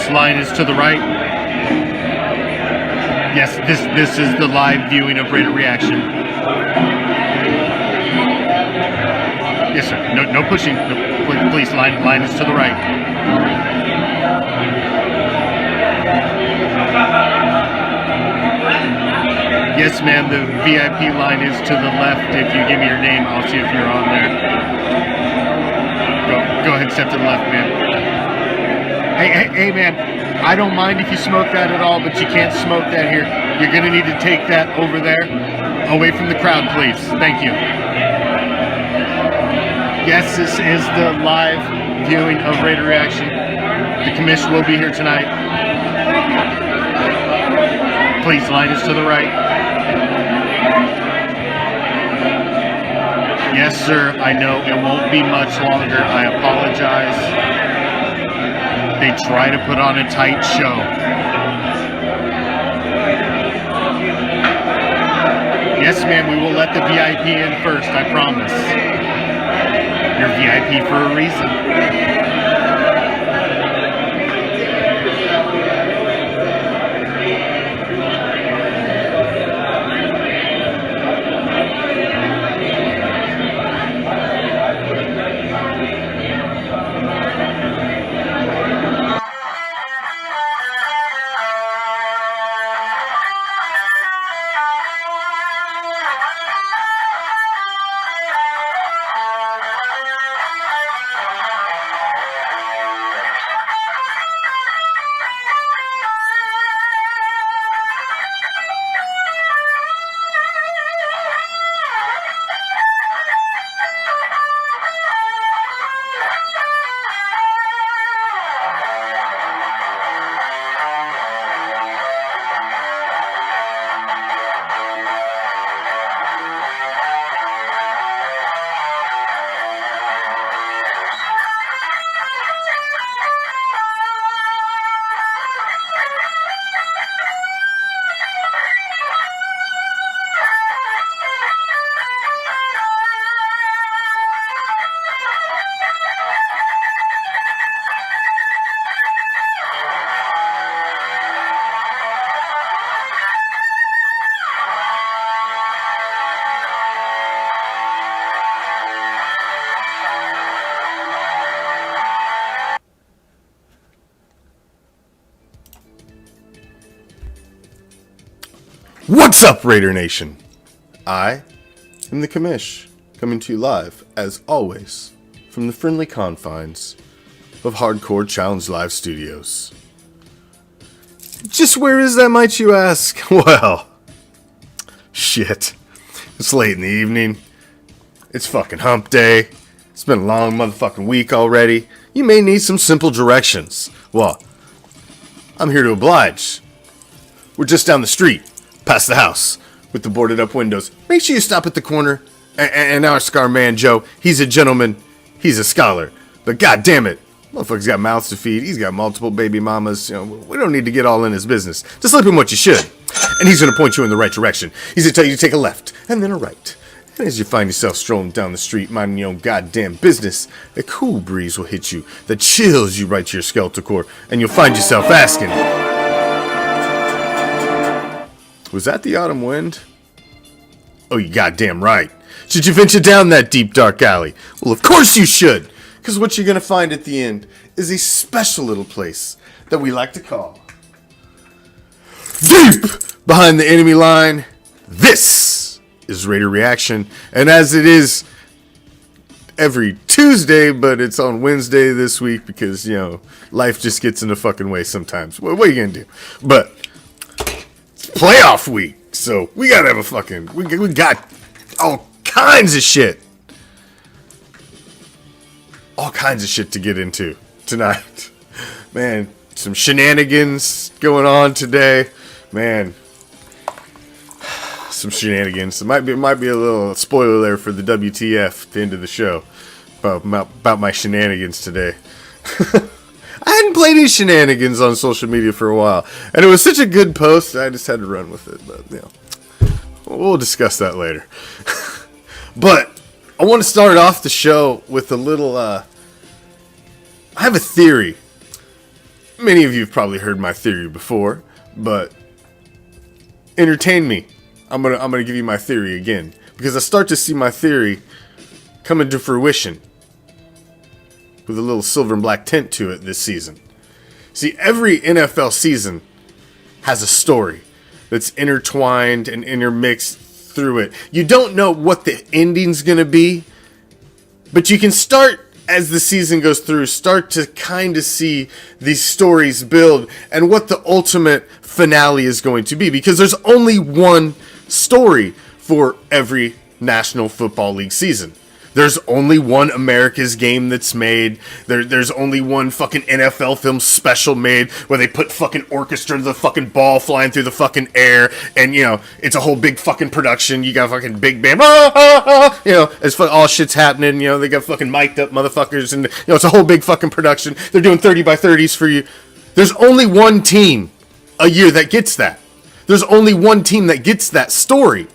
Yes, line is to the right. Yes, this is the live viewing of Raider Reaction. Yes, sir. No pushing. No, please, line is to the right. Yes, ma'am, the VIP line is to the left. If you give me your name, I'll see if you're on there. Go ahead, step to the left, ma'am. Hey, man, I don't mind if you smoke that at all, but you can't smoke that here. You're going to need to take that over there, away from the crowd, please. Thank you. Yes, this is the live viewing of Raider Reaction. The commish will be here tonight. Please, line is to the right. Yes, sir, I know it won't be much longer. I apologize. They try to put on a tight show. Yes, ma'am, we will let the VIP in first, I promise. You're VIP for a reason. What's up, Raider Nation? I am the Commish, coming to you live, as always, from the friendly confines of Hardcore Challenge Live Studios. Just where is that, might you ask? Well, shit. It's late in the evening. It's fucking hump day. It's been a long motherfucking week already. You may need some simple directions. Well, I'm here to oblige. We're just down the street, past the house, with the boarded up windows. Make sure you stop at the corner. And our Scar man, Joe, he's a gentleman. He's a scholar. But god damn it, motherfucker's got mouths to feed. He's got multiple baby mamas. You know, we don't need to get all in his business. Just slip him what you should. And he's going to point you in the right direction. He's going to tell you to take a left and then a right. And as you find yourself strolling down the street, minding your own goddamn business, a cool breeze will hit you that chills you right to your skeletal core. And you'll find yourself asking, was that the autumn wind? Oh, you goddamn right. Should you venture down that deep, dark alley? Well, of course you should. Because what you're going to find at the end is a special little place that we like to call deep behind the enemy line. This is Raider Reaction. And as it is every Tuesday, but it's on Wednesday this week because, you know, life just gets in the fucking way sometimes. What are you going to do? But playoff week, so we gotta have a fucking we got all kinds of shit to get into tonight, man. Some shenanigans going on today, man. Some shenanigans. It might be a little spoiler there for the WTF at the end of the show about my shenanigans today. I hadn't played any shenanigans on social media for a while, and it was such a good post, I just had to run with it, but, you know, we'll discuss that later. But I want to start off the show with a little, I have a theory Many of you have probably heard my theory before, but entertain me. I'm gonna give you my theory again, because I start to see my theory coming to fruition with a little silver and black tint to it this season. See, every NFL season has a story that's intertwined and intermixed through it. You don't know what the ending's going to be, but you can start, as the season goes through, start to kind of see these stories build and what the ultimate finale is going to be, because there's only one story for every National Football League season. There's only one America's Game that's made. There's only one fucking NFL film special made where they put fucking orchestra to the fucking ball flying through the fucking air, and, you know, it's a whole big fucking production. You got fucking big band, you know, as all shit's happening. You know, they got fucking mic'd up motherfuckers, and, you know, it's a whole big fucking production. They're doing 30 by 30s for you. There's only one team a year that gets that. There's only one team that gets that story.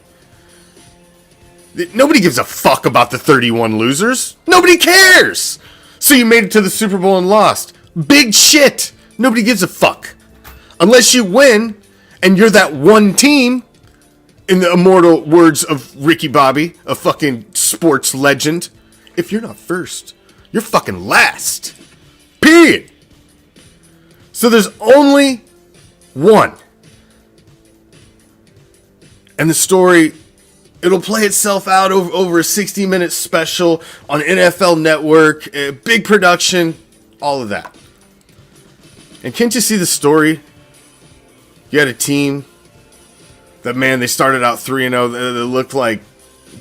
Nobody gives a fuck about the 31 losers. Nobody cares. So you made it to the Super Bowl and lost. Big shit. Nobody gives a fuck. Unless you win and you're that one team, in the immortal words of Ricky Bobby, a fucking sports legend. If you're not first, you're fucking last. Period. So there's only one. And the story, it'll play itself out over a 60-minute special on NFL Network, big production, all of that. And can't you see the story? You had a team that, man, they started out 3-0. They looked like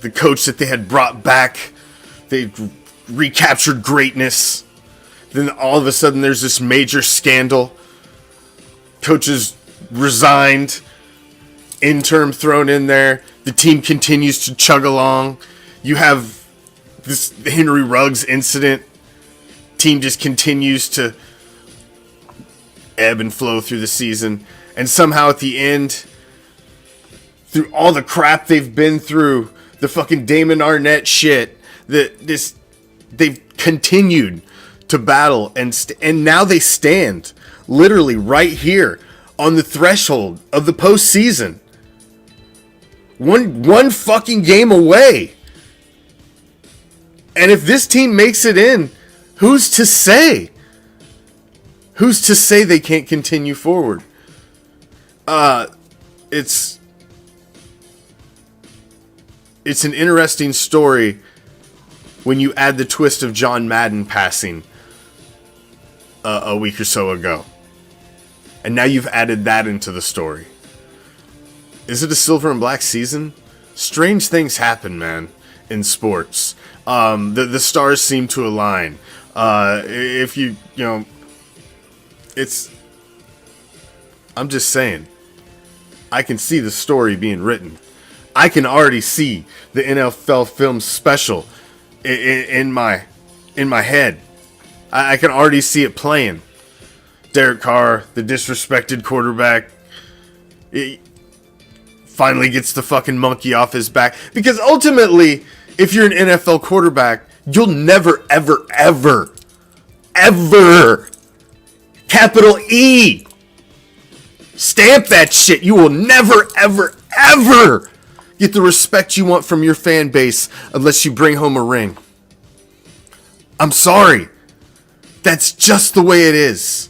the coach that they had brought back. They recaptured greatness. Then all of a sudden there's this major scandal. Coaches resigned. Interim thrown in there. The team continues to chug along. You have this Henry Ruggs incident. Team just continues to ebb and flow through the season. And somehow at the end, through all the crap they've been through, the fucking Damon Arnett shit, they've continued to battle, and now they stand literally right here on the threshold of the postseason. One fucking game away. And if this team makes it in, who's to say? Who's to say they can't continue forward? It's an interesting story when you add the twist of John Madden passing a week or so ago. And now you've added that into the story. Is it a silver and black season? Strange things happen, man, in sports. The stars seem to align. If you know, I'm just saying, I can see the story being written. I can already see the NFL film special in my head. I can already see it playing. Derek Carr, the disrespected quarterback, finally gets the fucking monkey off his back. Because ultimately, if you're an NFL quarterback, you'll never, ever, ever, ever, capital E, stamp that shit. You will never, ever, ever get the respect you want from your fan base unless you bring home a ring. I'm sorry. That's just the way it is.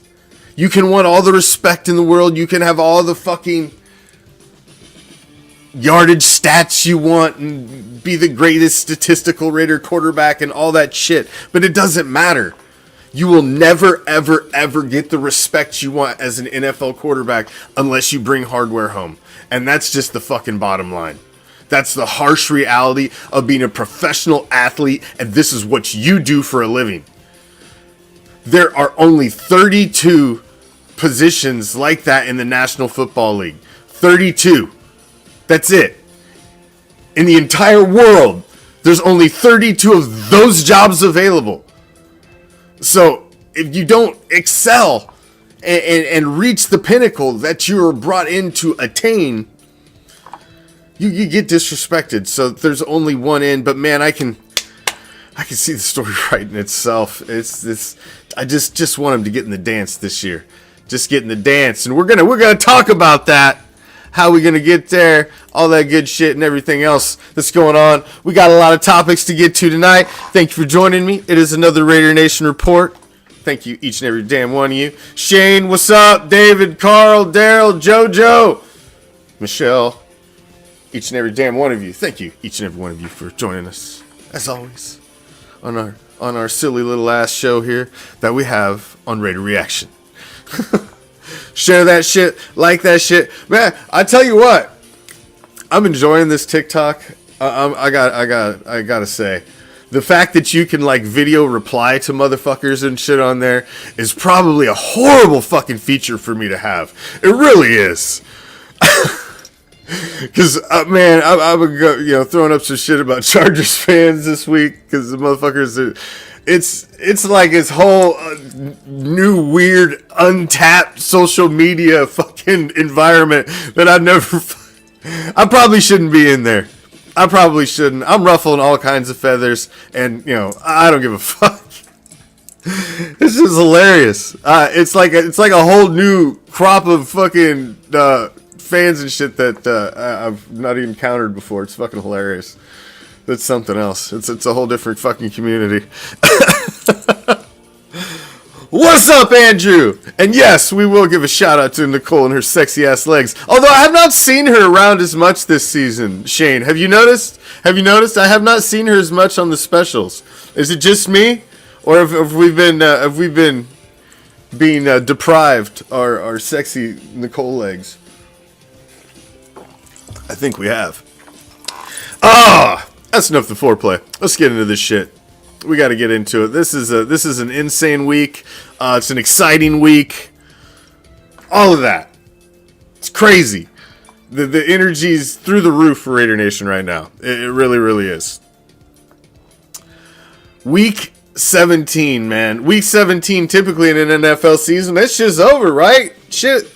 You can want all the respect in the world. You can have all the fucking yardage stats you want and be the greatest statistical rated quarterback and all that shit. But it doesn't matter. You will never, ever, ever get the respect you want as an NFL quarterback unless you bring hardware home. And that's just the fucking bottom line. That's the harsh reality of being a professional athlete, and this is what you do for a living. There are only 32 positions like that in the National Football League. 32. That's it. In the entire world, there's only 32 of those jobs available. So, if you don't excel and reach the pinnacle that you're brought in to attain, you get disrespected. So there's only one end, but man, I can see the story writing itself. I just want him to get in the dance this year. just getting the dance. And we're gonna talk about that. How we gonna get there, all that good shit and everything else that's going on. We got a lot of topics to get to tonight. Thank you for joining me. It is another Raider Nation report. Thank you, each and every damn one of you. Shane, what's up? David, Carl, Daryl, JoJo, Michelle, each and every damn one of you. Thank you, each and every one of you, for joining us, as always, on our silly little ass show here that we have on Raider Reaction. Share that shit, like that shit, man. I tell you what, I'm enjoying this TikTok. I gotta say, the fact that you can like video reply to motherfuckers and shit on there is probably a horrible fucking feature for me to have. It really is. Because man, I've been throwing up some shit about Chargers fans this week because the motherfuckers are. It's like his whole new weird untapped social media fucking environment that I've never. I probably shouldn't be in there. I probably shouldn't. I'm ruffling all kinds of feathers, and I don't give a fuck. This is hilarious. It's like a whole new crop of fucking fans and shit that I've not even encountered before. It's fucking hilarious. It's something else. It's a whole different fucking community. What's up, Andrew? And yes, we will give a shout out to Nicole and her sexy ass legs. Although I have not seen her around as much this season. Shane, have you noticed? I have not seen her as much on the specials. Is it just me, or have we been being deprived our sexy Nicole legs? I think we have. That's enough of the foreplay. Let's get into this shit. We got to get into it. This is an insane week. It's an exciting week. All of that. It's crazy. The energy's through the roof for Raider Nation right now. It really, really is. Week 17, man. Week 17, typically in an NFL season, that shit's over, right? Shit.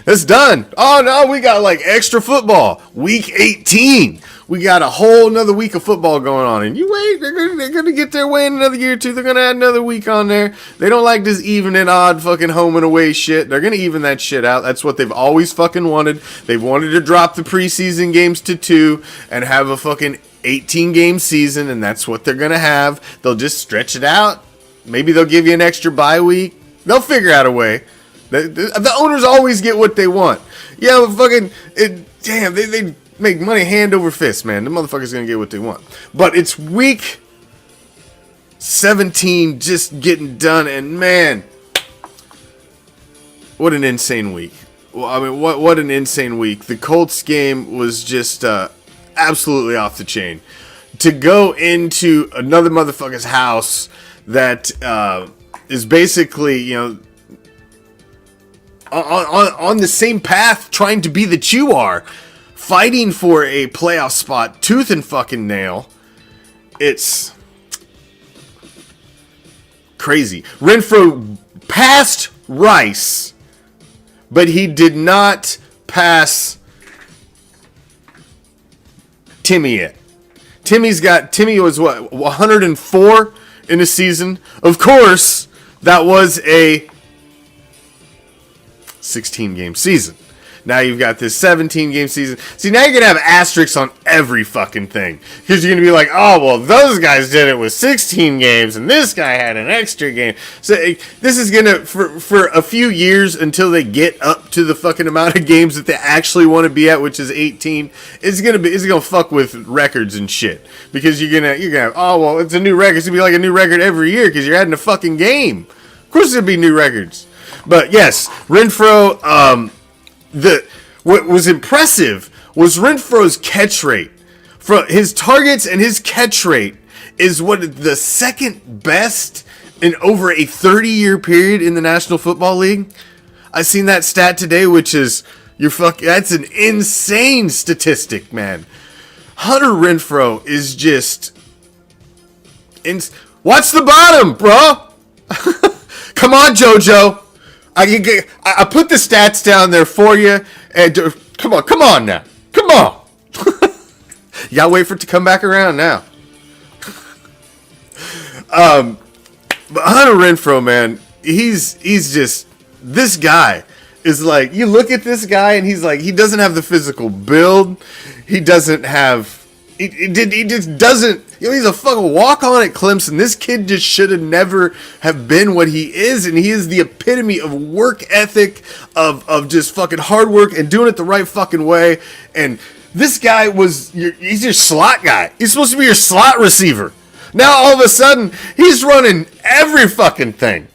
It's done. Oh, no, we got like extra football. Week 18. We got a whole another week of football going on. And you wait, they're gonna get their way in another year or two. They're gonna add another week on there. They don't like this even and odd fucking home and away shit. They're gonna even that shit out. That's what they've always fucking wanted. They've wanted to drop the preseason games to 2 and have a fucking 18-game season, and that's what they're gonna have. They'll just stretch it out. Maybe they'll give you an extra bye week. They'll figure out a way. The owners always get what they want. Yeah, fucking damn, they make money hand over fist, man. The motherfuckers gonna get what they want. But it's week 17 just getting done, and man, what an insane week. Well, I mean, what an insane week. The Colts game was just absolutely off the chain. To go into another motherfucker's house that is basically, on the same path trying to be that you are, fighting for a playoff spot tooth and fucking nail. It's crazy. Renfro passed Rice, but he did not pass Timmy yet. Timmy was what, 104 in a season. Of course, that was a 16-game season. Now you've got this 17-game season. See, now you're going to have asterisks on every fucking thing. Because you're going to be like, oh, well, those guys did it with 16 games, and this guy had an extra game. So this is going to, for a few years until they get up to the fucking amount of games that they actually want to be at, which is 18, it's going to fuck with records and shit. Because you're going to have, oh, well, it's a new record. It's going to be like a new record every year because you're adding a fucking game. Of course there'll be new records. But yes, Renfro, what was impressive was Renfro's catch rate. From his targets and his catch rate is what the second best in over a 30-year period in the National Football League. I seen that stat today, which is that's an insane statistic, man. Hunter Renfro is just watch the bottom, bro. Come on, JoJo. I put the stats down there for you, and come on now, come on. You gotta wait for it to come back around now. But Hunter Renfro, man, he's just this guy is like, you look at this guy and he's like, he doesn't have the physical build. He doesn't have, he just doesn't, he's a fucking walk-on at Clemson. This kid just should have never have been what he is, and he is the epitome of work ethic, of just fucking hard work and doing it the right fucking way. And this guy he's your slot guy. He's supposed to be your slot receiver. Now all of a sudden, he's running every fucking thing.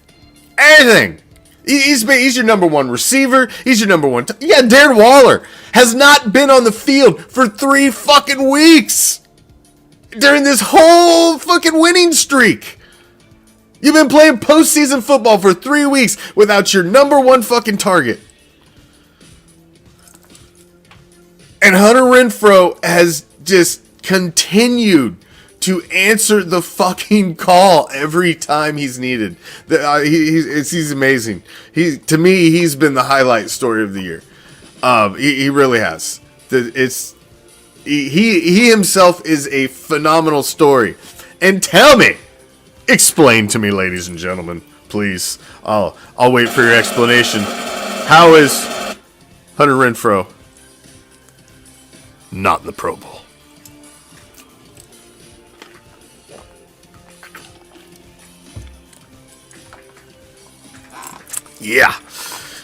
Everything. He's your number one receiver. He's your number one. Darren Waller has not been on the field for 3 fucking weeks during this whole fucking winning streak. You've been playing postseason football for 3 weeks without your number one fucking target. And Hunter Renfrow has just continued to answer the fucking call every time he's needed. He's amazing. To me, he's been the highlight story of the year. He really has. He himself is a phenomenal story. And explain to me, ladies and gentlemen, please. I'll wait for your explanation. How is Hunter Renfrow not in the Pro Bowl? Yeah,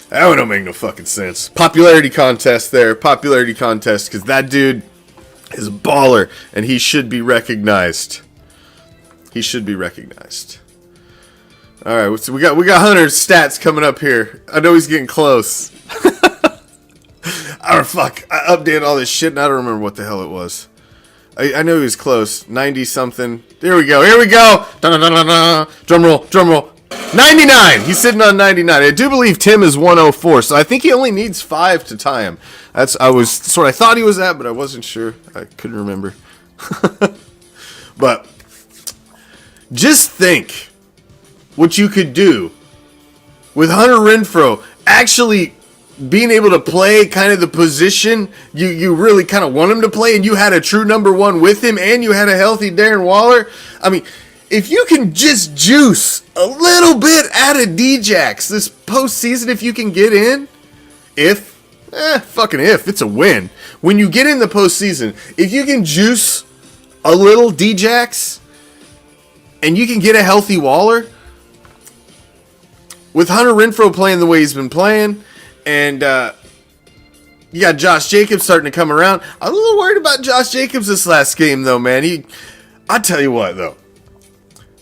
that one don't make no fucking sense. Popularity contest, because that dude is a baller, and he should be recognized. All right, so we got Hunter's stats coming up here. I know he's getting close. I updated all this shit, and I don't remember what the hell it was. I know he was close. 90 something. There we go. Drum roll. 99. He's sitting on 99. I do believe Tim is 104, so I think he only needs 5 to tie him. I thought he was at, but I wasn't sure. I couldn't remember. But just think what you could do with Hunter Renfrow actually being able to play kind of the position you really kind of want him to play, and you had a true number one with him, and you had a healthy Darren Waller. I mean, if you can just juice a little bit out of Djax this postseason, if you can get in, if, it's a win. When you get in the postseason, if you can juice a little Djax, and you can get a healthy Waller, with Hunter Renfrow playing the way he's been playing, and you got Josh Jacobs starting to come around. I'm a little worried about Josh Jacobs this last game, though, man. I'll tell you what, though.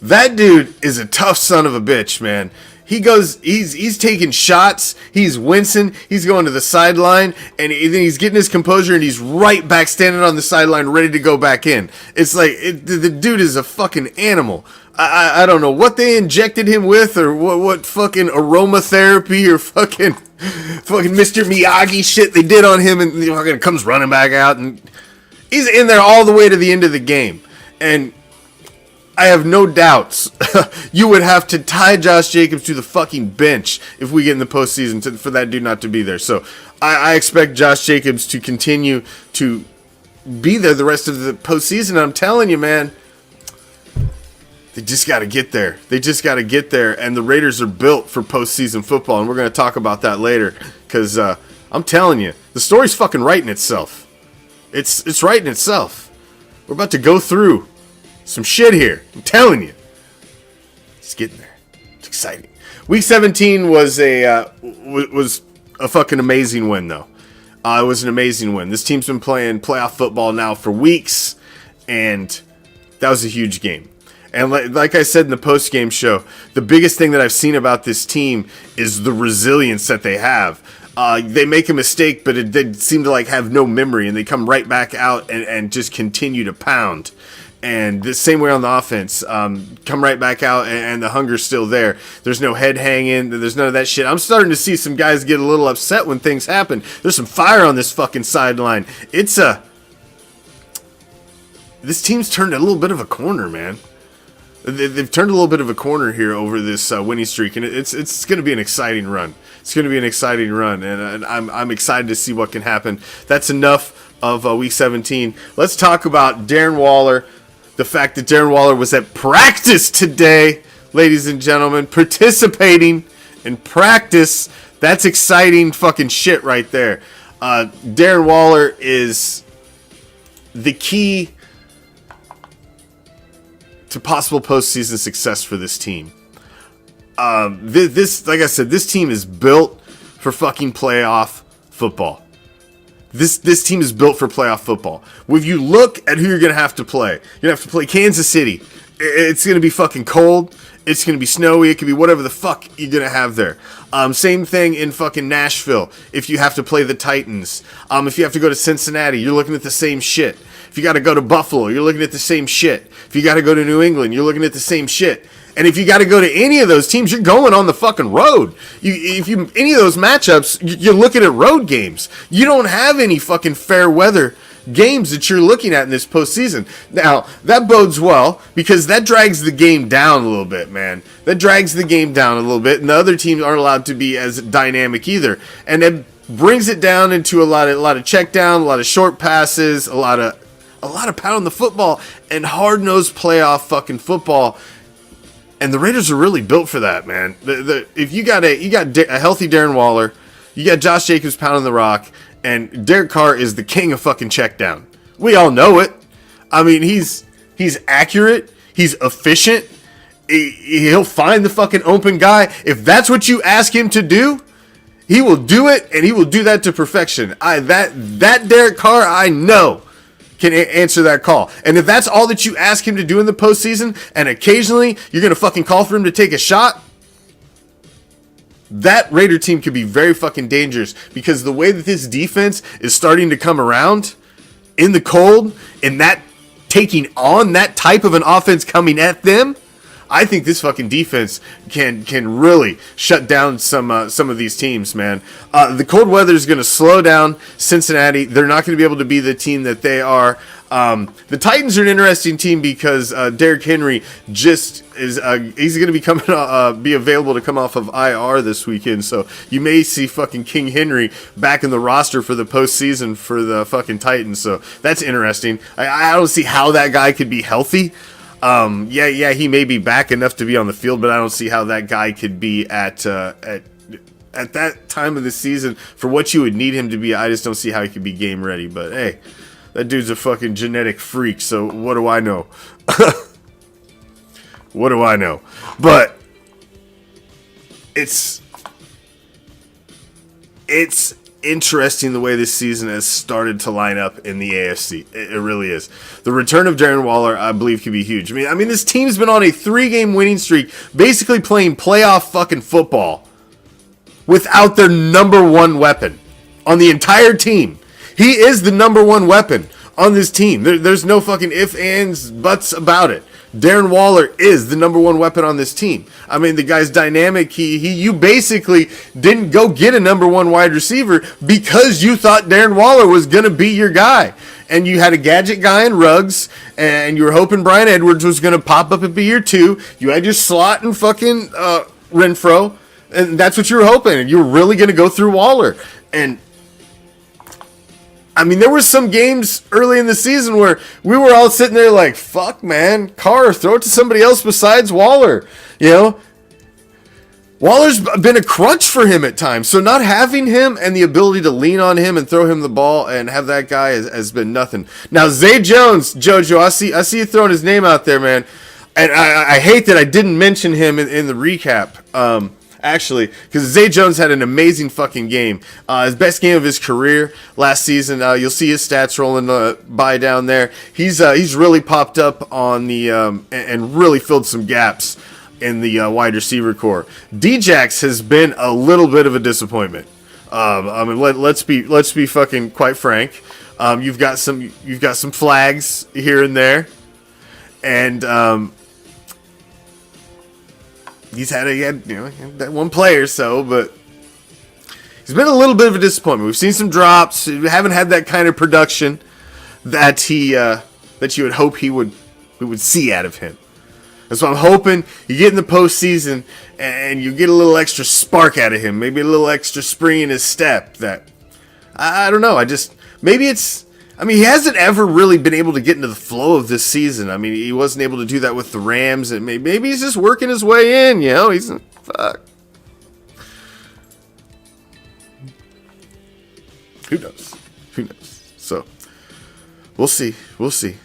That dude is a tough son of a bitch, man. He's taking shots, he's wincing, he's going to the sideline, and then he's getting his composure, and he's right back standing on the sideline ready to go back in. It's like, the dude is a fucking animal. I don't know what they injected him with, or what fucking aromatherapy, or fucking Mr. Miyagi shit they did on him, and he fucking comes running back out, and he's in there all the way to the end of the game. And I have no doubts you would have to tie Josh Jacobs to the fucking bench if we get in the postseason for that dude not to be there. So I expect Josh Jacobs to continue to be there the rest of the postseason. I'm telling you, man, they just got to get there. And the Raiders are built for postseason football, and we're going to talk about that later, because I'm telling you, the story's fucking writing itself. It's writing itself. We're about to go through some shit here. I'm telling you. It's getting there. It's exciting. Week 17 was a fucking amazing win, though. It was an amazing win. This team's been playing playoff football now for weeks, and that was a huge game. And like I said in the post-game show, the biggest thing that I've seen about this team is the resilience that they have. They make a mistake, but they seem to have no memory, and they come right back out and just continue to pound. And the same way on the offense, come right back out, and the hunger's still there. There's no head hanging. There's none of that shit. I'm starting to see some guys get a little upset when things happen. There's some fire on this fucking sideline. This team's turned a little bit of a corner, man. They've turned a little bit of a corner here over this winning streak, and it's going to be an exciting run. It's going to be an exciting run, and I'm excited to see what can happen. That's enough of Week 17. Let's talk about Darren Waller. The fact that Darren Waller was at practice today, ladies and gentlemen, participating In practice, that's exciting fucking shit right there. Darren Waller is the key to possible postseason success for this team. This, like I said, this team is built for fucking playoff football. This team is built for playoff football. If you look at who you're going to have to play, you're going to have to play Kansas City. It's going to be fucking cold. It's going to be snowy. It could be whatever the fuck you're going to have there. Same thing in fucking Nashville. If you have to play the Titans. If you have to go to Cincinnati, you're looking at the same shit. If you got to go to Buffalo, you're looking at the same shit. If you got to go to New England, you're looking at the same shit. And if you got to go to any of those teams, you're going on the fucking road. Any of those matchups, you're looking at road games. You don't have any fucking fair weather games that you're looking at in this postseason. Now, that bodes well because that drags the game down a little bit, man. That drags the game down a little bit, and the other teams aren't allowed to be as dynamic either. And it brings it down into a lot of check down, a lot of short passes, a lot of pound the football, and hard-nosed playoff fucking football. And the Raiders are really built for that, man. If you got a healthy Darren Waller, you got Josh Jacobs pounding the rock, and Derek Carr is the king of fucking check down. We all know it. I mean, he's accurate. He's efficient. He'll find the fucking open guy. If that's what you ask him to do, he will do it, and he will do that to perfection. That Derek Carr, I know, can answer that call. And if that's all that you ask him to do in the postseason, and occasionally you're going to fucking call for him to take a shot, that Raider team could be very fucking dangerous because the way that this defense is starting to come around in the cold and that taking on that type of an offense coming at them, I think this fucking defense can really shut down some of these teams, man. The cold weather is going to slow down Cincinnati. They're not going to be able to be the team that they are. The Titans are an interesting team because Derrick Henry just is he's going to be available to come off of IR this weekend. So you may see fucking King Henry back in the roster for the postseason for the fucking Titans. So that's interesting. I don't see how that guy could be healthy. He may be back enough to be on the field, but I don't see how that guy could be at that time of the season for what you would need him to be. I just don't see how he could be game ready. But hey, that dude's a fucking genetic freak. So what do I know? What do I know? But it's interesting the way this season has started to line up in the AFC. It really is. The return of Darren Waller, I believe, could be huge. I mean, this team's been on a 3-game winning streak, basically playing playoff fucking football without their number one weapon on the entire team. He is the number one weapon on this team. There's no fucking ifs, ands, buts about it. Darren Waller is the number one weapon on this team. I mean, the guy's dynamic. You basically didn't go get a number one wide receiver because you thought Darren Waller was going to be your guy. And you had a gadget guy in Ruggs, and you were hoping Bryan Edwards was going to pop up and be your two. You had your slot and fucking Renfro, and that's what you were hoping. And you were really going to go through Waller. And I mean, there were some games early in the season where we were all sitting there like, fuck, man, Carr, throw it to somebody else besides Waller. You know, Waller's been a crutch for him at times. So not having him and the ability to lean on him and throw him the ball and have that guy has been nothing. Now, Zay Jones, JoJo, I see you throwing his name out there, man. And I hate that I didn't mention him in the recap. Actually, because Zay Jones had an amazing fucking game. His best game of his career last season. You'll see his stats rolling by down there. He's really popped up on the and really filled some gaps in the wide receiver core. Djax has been a little bit of a disappointment. I mean, let's be fucking quite frank. You've got some flags here and there, and he had that one play or so, but he's been a little bit of a disappointment. We've seen some drops. We haven't had that kind of production that that you would hope we would see out of him. And so I'm hoping you get in the postseason and you get a little extra spark out of him, maybe a little extra spring in his step. That I don't know. He hasn't ever really been able to get into the flow of this season. I mean, he wasn't able to do that with the Rams, and maybe he's just working his way in. You know, fuck. Who knows? Who knows? So, we'll see. We'll see.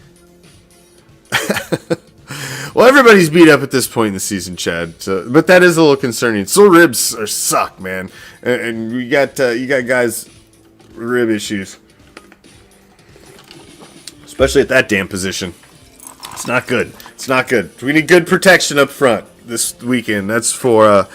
Well, everybody's beat up at this point in the season, Chad. So, but that is a little concerning. Sore ribs suck, man. And you got guys rib issues, especially at that damn position. It's not good. It's not good. We need good protection up front this weekend. That's for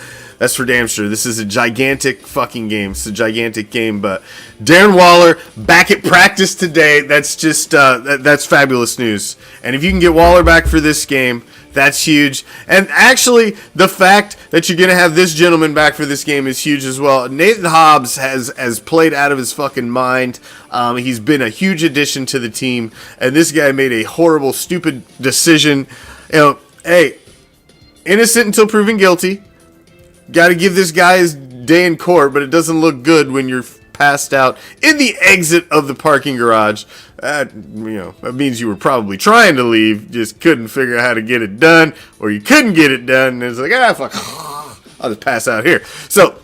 damn sure. This is a gigantic fucking game. It's a gigantic game. But Darren Waller back at practice today. That's just that's fabulous news. And if you can get Waller back for this game, that's huge. And actually, the fact that you're going to have this gentleman back for this game is huge as well. Nathan Hobbs has played out of his fucking mind. He's been a huge addition to the team. And this guy made a horrible, stupid decision. You know, hey, innocent until proven guilty. Got to give this guy his day in court, but it doesn't look good when you're passed out in the exit of the parking garage. That means you were probably trying to leave, just couldn't figure out how to get it done, or you couldn't get it done, and it's like, fuck, I'll just pass out here. So,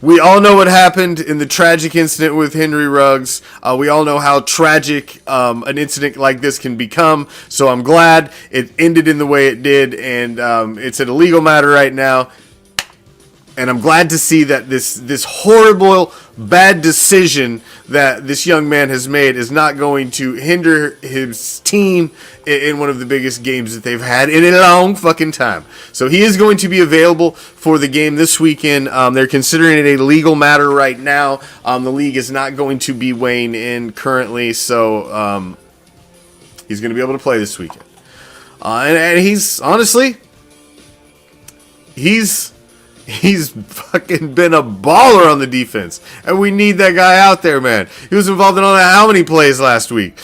we all know what happened in the tragic incident with Henry Ruggs. We all know how tragic an incident like this can become. So I'm glad it ended in the way it did, and it's an illegal matter right now. And I'm glad to see that this horrible, bad decision that this young man has made is not going to hinder his team in one of the biggest games that they've had in a long fucking time. So he is going to be available for the game this weekend. They're considering it a legal matter right now. The league is not going to be weighing in currently, so he's going to be able to play this weekend. And he's, honestly, he's fucking been a baller on the defense. And we need that guy out there, man. He was involved in all that how many plays last week.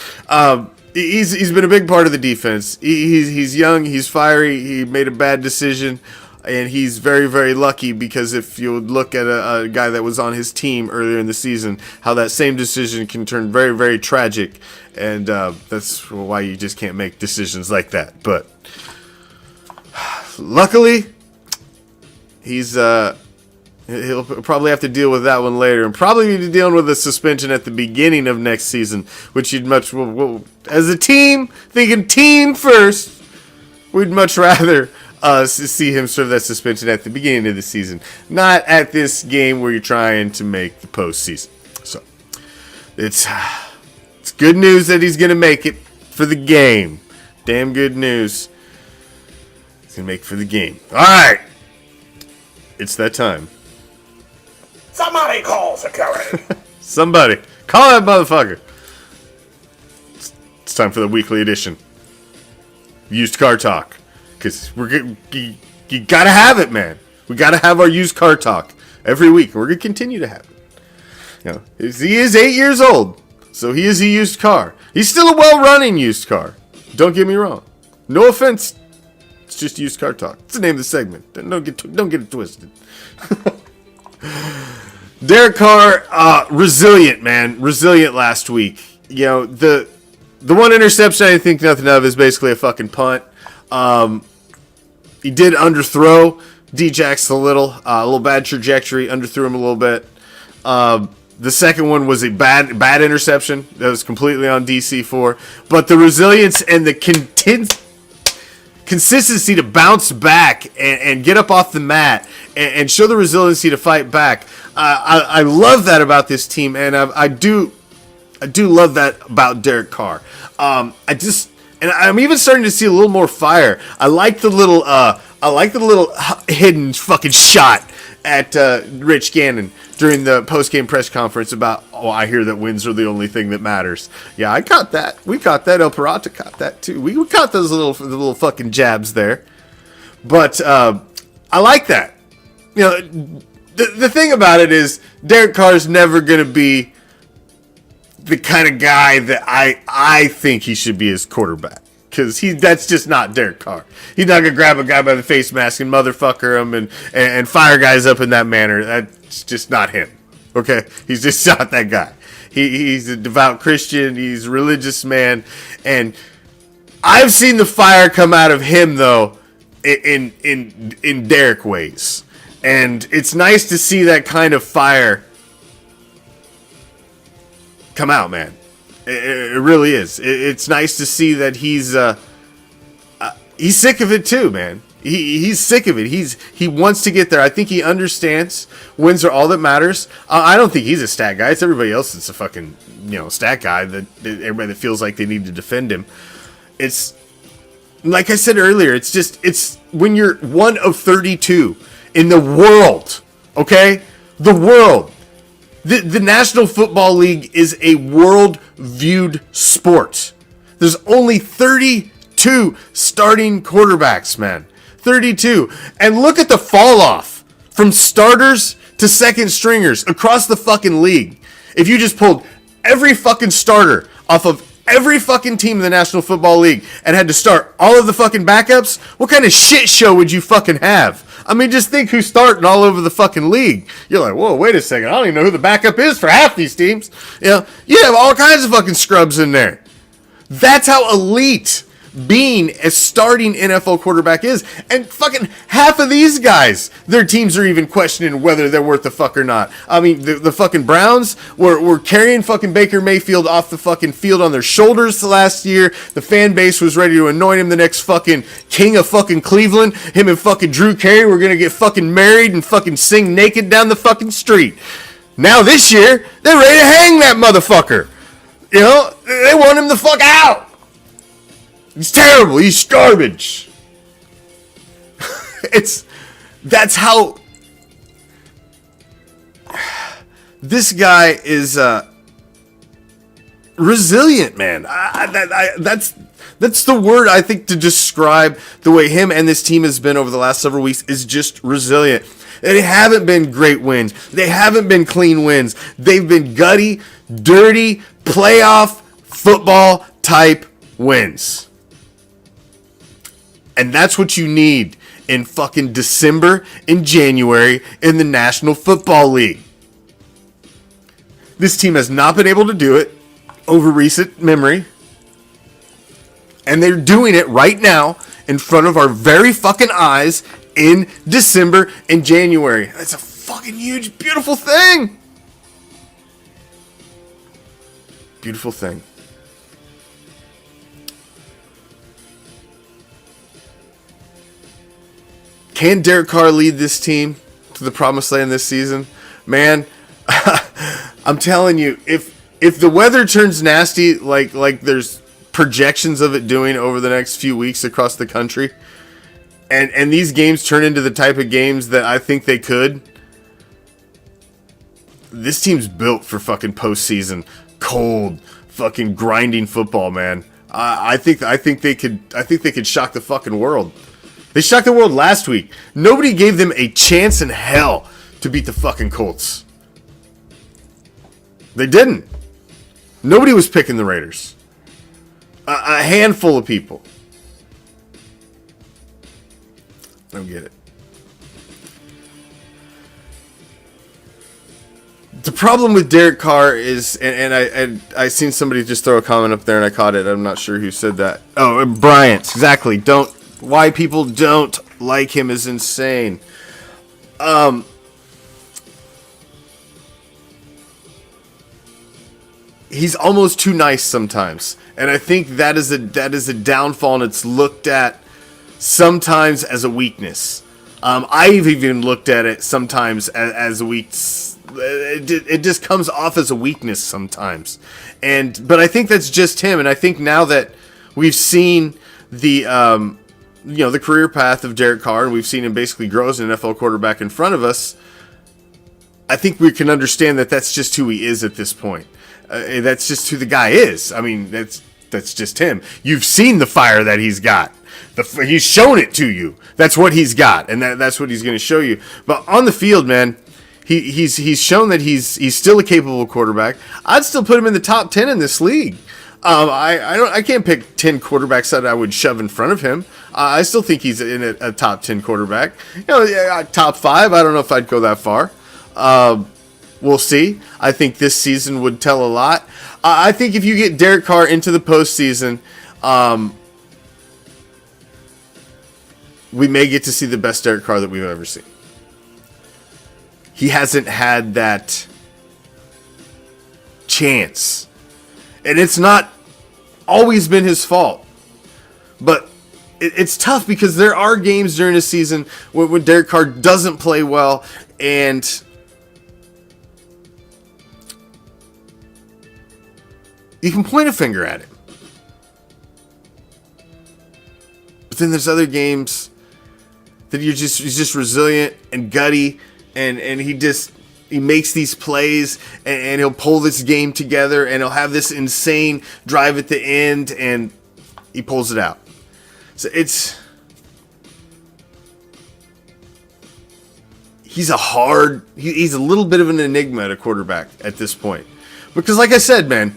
He's been a big part of the defense. He's young, he's fiery, he made a bad decision, and he's very, very lucky because if you look at a guy that was on his team earlier in the season, how that same decision can turn very, very tragic. And that's why you just can't make decisions like that. But luckily, he'll probably have to deal with that one later, and probably be dealing with a suspension at the beginning of next season, which you'd much, as a team, thinking team first, we'd much rather see him serve that suspension at the beginning of the season, not at this game where you're trying to make the postseason. So it's good news that he's gonna make it for the game. Damn good news. He's gonna make it for the game. All right. It's that time. Somebody call security. Somebody. Call that motherfucker. It's time for the weekly edition. Used car talk. Because you gotta have it, man. We gotta have our used car talk every week. And we're gonna continue to have it. You know, he is 8 years old. So he is a used car. He's still a well-running used car. Don't get me wrong. No offense. It's just used car talk. It's the name of the segment. Don't get it twisted. Derek Carr, resilient, man. Resilient last week. You know, the one interception I think nothing of is basically a fucking punt. He did underthrow D-Jax a little bad trajectory, underthrew him a little bit. The second one was a bad interception. That was completely on DC4. But the resilience and the consistency to bounce back and get up off the mat and show the resiliency to fight back. I love that about this team, and I do love that about Derek Carr. I'm even starting to see a little more fire. I like the little hidden fucking shot at Rich Gannon during the post-game press conference about, I hear that wins are the only thing that matters. Yeah, I caught that. We caught that. El Pirata caught that too. We caught those little fucking jabs there. But I like that. You know, the thing about it is Derek Carr's never going to be the kind of guy that I think he should be as quarterback. Because that's just not Derek Carr. He's not going to grab a guy by the face mask and motherfucker him and fire guys up in that manner. That's just not him. Okay? He's just not that guy. He's a devout Christian. He's a religious man. And I've seen the fire come out of him, though, in Derek ways. And it's nice to see that kind of fire come out, man. It really is. It's nice to see that he's sick of it too, man. He's sick of it. He wants to get there. I think he understands wins are all that matters. I don't think he's a stat guy. It's everybody else that's a fucking stat guy. That everybody that feels like they need to defend him. It's like I said earlier. It's when you're one of 32 in the world. Okay, the world. The National Football League is a world-viewed sport. There's only 32 starting quarterbacks, man. 32. And look at the fall-off from starters to second stringers across the fucking league. If you just pulled every fucking starter off of every fucking team in the National Football League and had to start all of the fucking backups, what kind of shit show would you fucking have? I mean, just think who's starting all over the fucking league. You're like, whoa, wait a second. I don't even know who the backup is for half these teams. You have all kinds of fucking scrubs in there. That's how elite being a starting NFL quarterback is. And fucking half of these guys, their teams are even questioning whether they're worth the fuck or not. I mean, the fucking Browns were carrying fucking Baker Mayfield off the fucking field on their shoulders last year. The fan base was ready to anoint him the next fucking king of fucking Cleveland. Him and fucking Drew Carey were gonna get fucking married and fucking sing naked down the fucking street. Now this year, they're ready to hang that motherfucker. They want him the fuck out. He's terrible. He's garbage. That's how this guy is resilient, man. That's the word I think to describe the way him and this team has been over the last several weeks is just resilient. They haven't been great wins. They haven't been clean wins. They've been gutty, dirty, playoff football type wins. And that's what you need in fucking December and January in the National Football League. This team has not been able to do it over recent memory. And they're doing it right now in front of our very fucking eyes in December and January. That's a fucking huge, beautiful thing. Beautiful thing. Can Derek Carr lead this team to the promised land this season? Man, I'm telling you, if the weather turns nasty like there's projections of it doing over the next few weeks across the country, and these games turn into the type of games that I think they could, this team's built for fucking postseason, cold, fucking grinding football, man. I think they could shock the fucking world. They shocked the world last week. Nobody gave them a chance in hell to beat the fucking Colts. They didn't. Nobody was picking the Raiders. A handful of people. I don't get it. The problem with Derek Carr is, and I seen somebody just throw a comment up there and I caught it. I'm not sure who said that. Oh, Bryant. Exactly. Why people don't like him is insane. He's almost too nice sometimes, and I think that is a downfall, and it's looked at sometimes as a weakness. I've even looked at it sometimes as a weakness. It just comes off as a weakness sometimes, but I think that's just him, and I think now that we've seen the career path of Derek Carr, and we've seen him basically grow as an NFL quarterback in front of us, I think we can understand that that's just who he is at this point. That's just who the guy is. I mean, that's just him. You've seen the fire that he's got. He's shown it to you. That's what he's got, and that's what he's going to show you. But on the field, man, he's shown that he's still a capable quarterback. I'd still put him in the top 10 in this league. I can't pick 10 quarterbacks that I would shove in front of him. I still think he's in a top 10 quarterback. Top 5. I don't know if I'd go that far. We'll see. I think this season would tell a lot. I think if you get Derek Carr into the postseason, we may get to see the best Derek Carr that we've ever seen. He hasn't had that chance. And it's not always been his fault. But it's tough because there are games during the season when Derek Carr doesn't play well, and you can point a finger at it. But then there's other games that he's just resilient and gutty, and he makes these plays, and he'll pull this game together, and he'll have this insane drive at the end, and he pulls it out. So he's a little bit of an enigma at a quarterback at this point. Because like I said, man,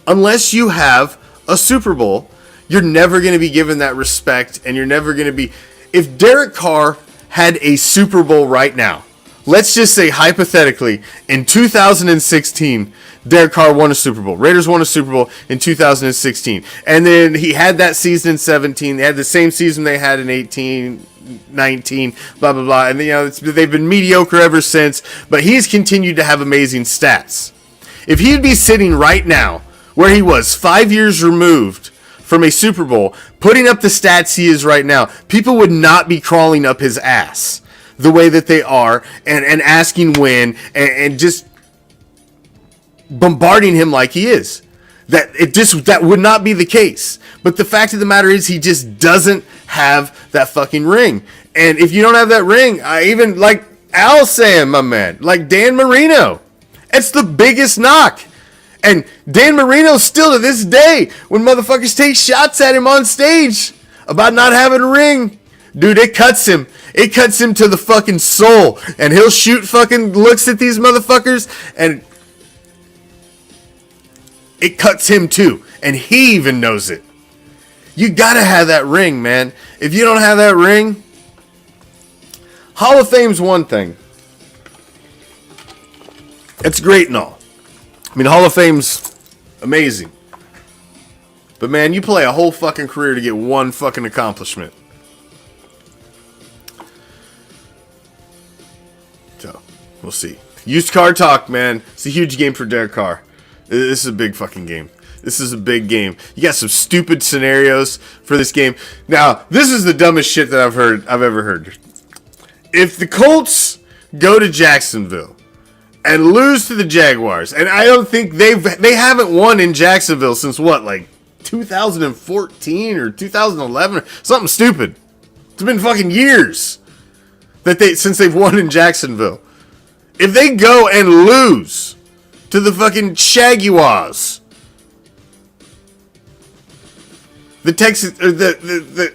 unless you have a Super Bowl, you're never going to be given that respect, and you're never going to be... If Derek Carr had a Super Bowl right now, let's just say hypothetically, in 2016, Derek Carr won a Super Bowl. Raiders won a Super Bowl in 2016. And then he had that season in 17. They had the same season they had in 18, 19, blah, blah, blah. And they've been mediocre ever since. But he's continued to have amazing stats. If he'd be sitting right now where he was 5 years removed from a Super Bowl, putting up the stats he is right now, people would not be crawling up his ass the way that they are, and asking when, and just bombarding him like he is. That would not be the case. But the fact of the matter is, he just doesn't have that fucking ring. And if you don't have that ring, I even like Al saying, my man, like Dan Marino, it's the biggest knock. And Dan Marino still to this day, when motherfuckers take shots at him on stage about not having a ring, dude, it cuts him. It cuts him to the fucking soul. And he'll shoot fucking looks at these motherfuckers, and it cuts him too. And he even knows it. You gotta have that ring, man. If you don't have that ring, Hall of Fame's one thing. It's great and all. I mean, Hall of Fame's amazing. But man, you play a whole fucking career to get one fucking accomplishment. So, we'll see. Used car talk, man. It's a huge game for Derek Carr. This is a big fucking game. This is a big game. You got some stupid scenarios for this game. Now, this is the dumbest shit that I've ever heard. If the Colts go to Jacksonville and lose to the Jaguars, and I don't think they haven't won in Jacksonville since what, like 2014 or 2011 or something stupid. It's been fucking years since they've won in Jacksonville. If they go and lose to the fucking Jaguars, the Texas, or the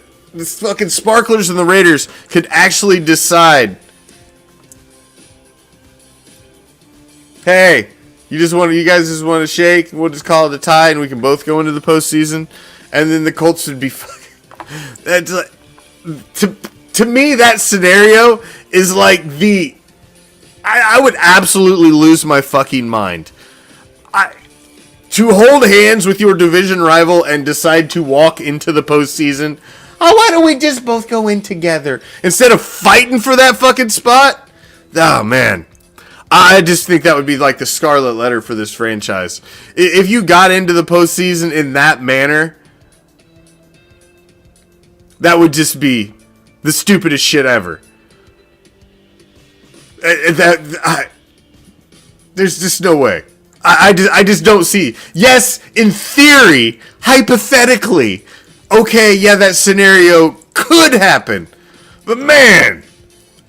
fucking Sparklers and the Raiders could actually decide, hey, you guys just want to shake, and we'll just call it a tie, and we can both go into the postseason, and then the Colts would be fucking. That's like, to me, that scenario is like I would absolutely lose my fucking mind. To hold hands with your division rival and decide to walk into the postseason. Oh, why don't we just both go in together instead of fighting for that fucking spot? Oh man, I just think that would be like the scarlet letter for this franchise. If you got into the postseason in that manner, that would just be the stupidest shit ever. There's just no way. I just don't see. Yes, in theory, hypothetically, okay, yeah, that scenario could happen. But man,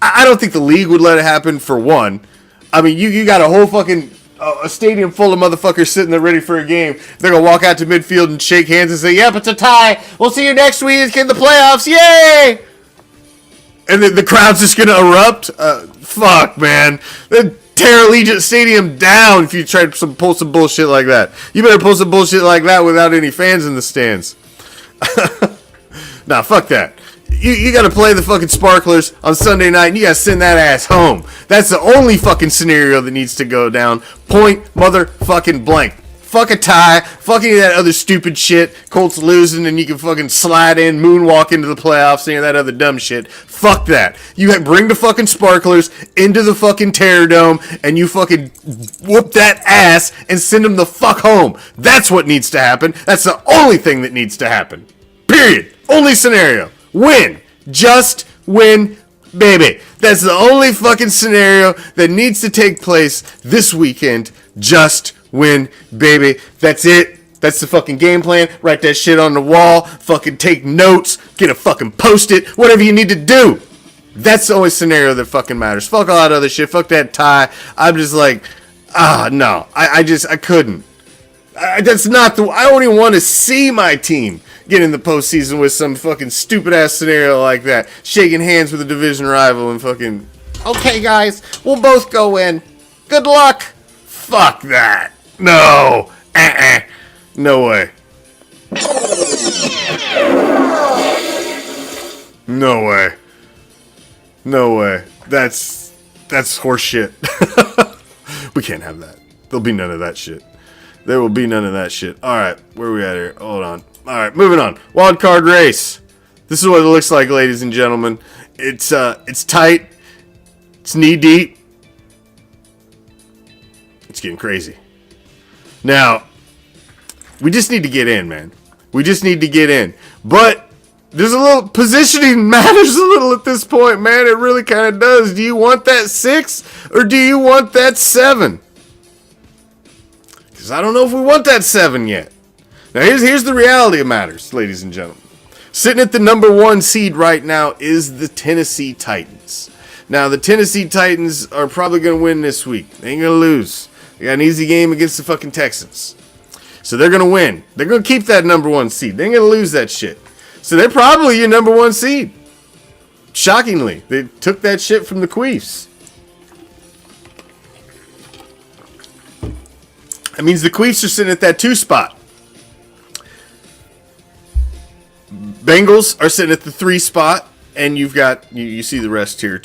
I don't think the league would let it happen, for one. I mean, you got a whole fucking a stadium full of motherfuckers sitting there ready for a game. They're going to walk out to midfield and shake hands and say, yep, it's a tie. We'll see you next week in the playoffs. Yay! And then the crowd's just going to erupt. Fuck, man. They'd tear Allegiant Stadium down if you try to pull some bullshit like that. You better pull some bullshit like that without any fans in the stands. Nah, fuck that. You got to play the fucking Sparklers on Sunday night, and you got to send that ass home. That's the only fucking scenario that needs to go down. Point motherfucking blank. fuck a tie, fuck any of that other stupid shit. Colts losing and you can fucking slide in, moonwalk into the playoffs, any of that other dumb shit. Fuck that. You bring the fucking sparklers into the fucking Terror Dome and you fucking whoop that ass and send them the fuck home. That's what needs to happen. That's the only thing that needs to happen. Period. Only scenario. Win. Just win, baby. That's the only fucking scenario that needs to take place this weekend. Just win, baby. That's it. That's the fucking game plan. Write that shit on the wall. Fucking take notes. Get a fucking post-it. Whatever you need to do. That's the only scenario that fucking matters. Fuck all that other shit. Fuck that tie. I'm just like, no. I couldn't. That's not the... I don't even want to see my team get in the postseason with some fucking stupid-ass scenario like that. Shaking hands with a division rival and fucking... Okay, guys. We'll both go in. Good luck. Fuck that. No. No way. No way. No way. That's horseshit. We can't have that. There'll be none of that shit. There will be none of that shit. Alright, where are we at here? Hold on. Alright, moving on. Wild card race. This is what it looks like, ladies and gentlemen. It's tight. It's knee deep. It's getting crazy. Now, we just need to get in, man. We just need to get in. But there's a little positioning matters a little at this point, man. It really kind of does. Do you want that 6 or do you want that 7? Because I don't know if we want that 7 yet. Now, here's the reality of matters, ladies and gentlemen. Sitting at the number 1 seed right now is the Tennessee Titans. Now, the Tennessee Titans are probably going to win this week. They ain't going to lose. They got an easy game against the fucking Texans. So they're going to win. They're going to keep that number 1 seed. They ain't going to lose that shit. So they're probably your number 1 seed. Shockingly. They took that shit from the Queefs. That means the Queefs are sitting at that 2 spot. Bengals are sitting at the 3 spot. And you've got, you see the rest here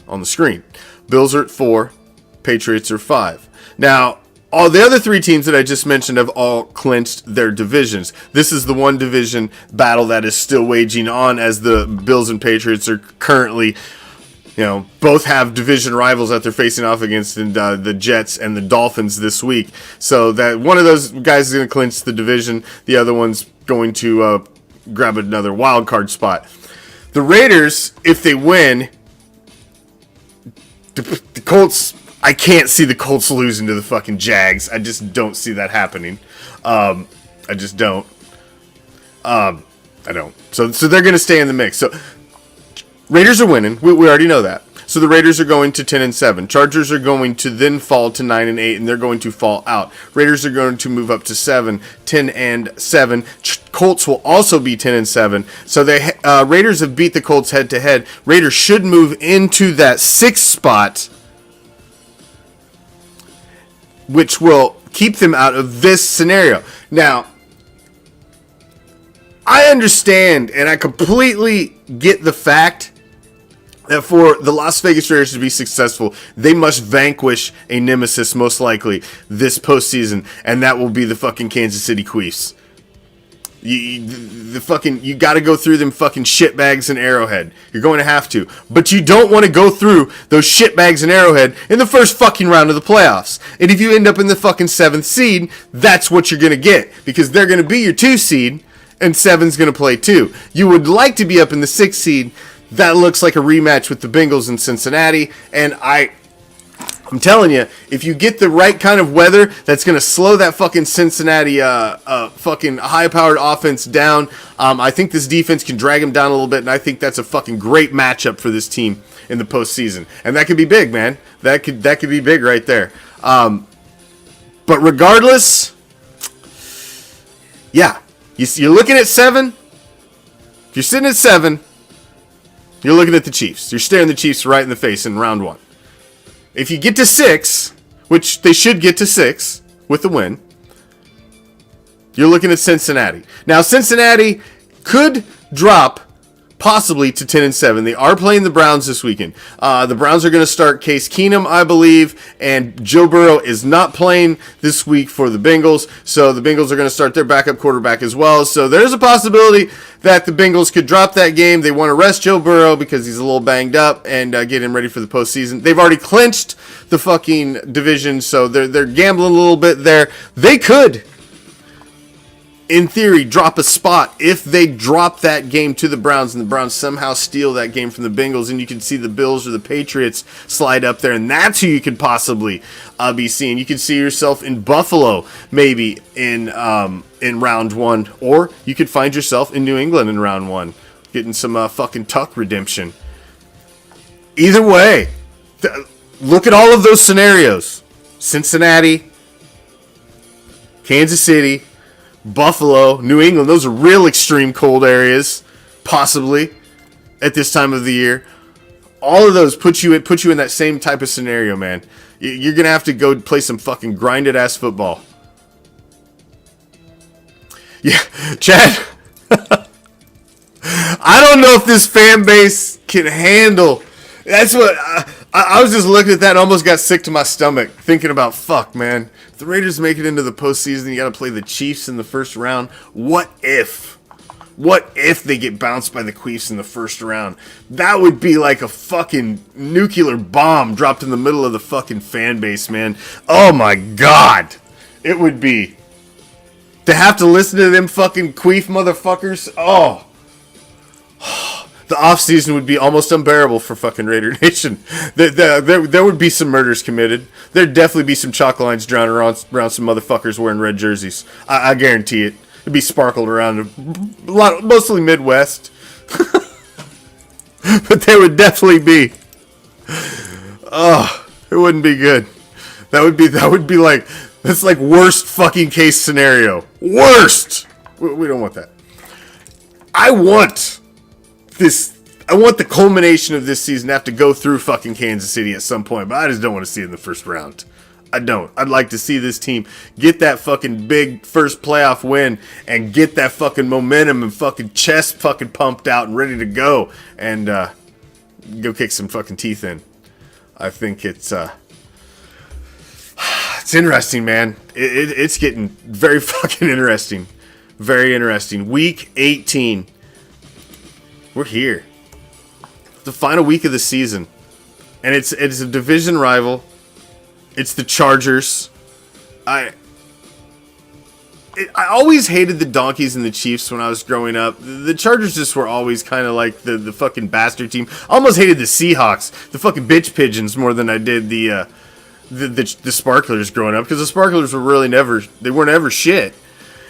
on the screen. Bills are at 4. Patriots are 5. Now, all the other 3 teams that I just mentioned have all clinched their divisions. This is the one division battle that is still waging on as the Bills and Patriots are currently, both have division rivals that they're facing off against in the Jets and the Dolphins this week. So that one of those guys is going to clinch the division. The other one's going to grab another wild card spot. The Raiders, if they win, the Colts... I can't see the Colts losing to the fucking Jags. I just don't see that happening. I just don't. I don't. So they're going to stay in the mix. So Raiders are winning. We already know that. So the Raiders are going to 10-7. Chargers are going to then fall to 9-8, and they're going to fall out. Raiders are going to move up to 10-7. Colts will also be 10-7. So Raiders have beat the Colts head-to-head. Raiders should move into that 6th spot, which will keep them out of this scenario. Now, I understand and I completely get the fact that for the Las Vegas Raiders to be successful, they must vanquish a nemesis, most likely, this postseason, and that will be the fucking Kansas City Chiefs. You got to go through them fucking shitbags in Arrowhead. You're going to have to. But you don't want to go through those shitbags in Arrowhead in the first fucking round of the playoffs. And if you end up in the fucking 7th seed, that's what you're going to get. Because they're going to be your 2 seed, and 7's going to play 2. You would like to be up in the 6th seed. That looks like a rematch with the Bengals in Cincinnati. And I'm telling you, if you get the right kind of weather that's going to slow that fucking Cincinnati fucking high-powered offense down, I think this defense can drag them down a little bit, and I think that's a fucking great matchup for this team in the postseason. And that could be big, man. That could be big right there. But regardless, yeah, you're looking at 7. If you're sitting at 7, you're looking at the Chiefs. You're staring the Chiefs right in the face in round 1. If you get to 6, which they should get to 6 with the win, you're looking at Cincinnati. Now, Cincinnati could drop possibly to 10-7. They are playing the Browns this weekend. The Browns are going to start Case Keenum, I believe, and Joe Burrow is not playing this week for the Bengals, so the Bengals are going to start their backup quarterback as well. So there's a possibility that the Bengals could drop that game. They want to rest Joe Burrow because he's a little banged up and get him ready for the postseason. They've already clinched the fucking division, so they're gambling a little bit there. They could, in theory, drop a spot if they drop that game to the Browns and the Browns somehow steal that game from the Bengals, and you can see the Bills or the Patriots slide up there, and that's who you could possibly be seeing. You could see yourself in Buffalo maybe in round one, or you could find yourself in New England in round one, getting some fucking Tuck redemption. Either way, look at all of those scenarios. Cincinnati, Kansas City, Buffalo, New England, those are real extreme cold areas, possibly, at this time of the year. All of those put you in that same type of scenario, man. You're going to have to go play some fucking grinded-ass football. Yeah, Chad, I don't know if this fan base can handle. That's what, I was just looking at that and almost got sick to my stomach, thinking about, fuck, man. The Raiders make it into the postseason. You got to play the Chiefs in the first round. What if they get bounced by the Chiefs in the first round? That would be like a fucking nuclear bomb dropped in the middle of the fucking fan base, man. Oh my God. It would be. To have to listen to them fucking queef motherfuckers. Oh. The offseason would be almost unbearable for fucking Raider Nation. There would be some murders committed. There'd definitely be some chalk lines drawn around some motherfuckers wearing red jerseys. I guarantee it. It'd be sparkled around a lot, mostly Midwest. But there would definitely be. Oh, it wouldn't be good. That would be like, that's like worst fucking case scenario. Worst! We don't want that. I want the culmination of this season to have to go through fucking Kansas City at some point, but I just don't want to see it in the first round. I don't. I'd like to see this team get that fucking big first playoff win and get that fucking momentum and fucking chest fucking pumped out and ready to go and go kick some fucking teeth in. I think it's interesting, man. It's getting very fucking interesting. Very interesting. Week 18. We're here. The final week of the season. And it's a division rival. It's the Chargers. I always hated the Donkeys and the Chiefs when I was growing up. The Chargers just were always kind of like the fucking bastard team. I almost hated the Seahawks, the fucking bitch pigeons, more than I did the Sparklers growing up, because the Sparklers were really weren't ever shit.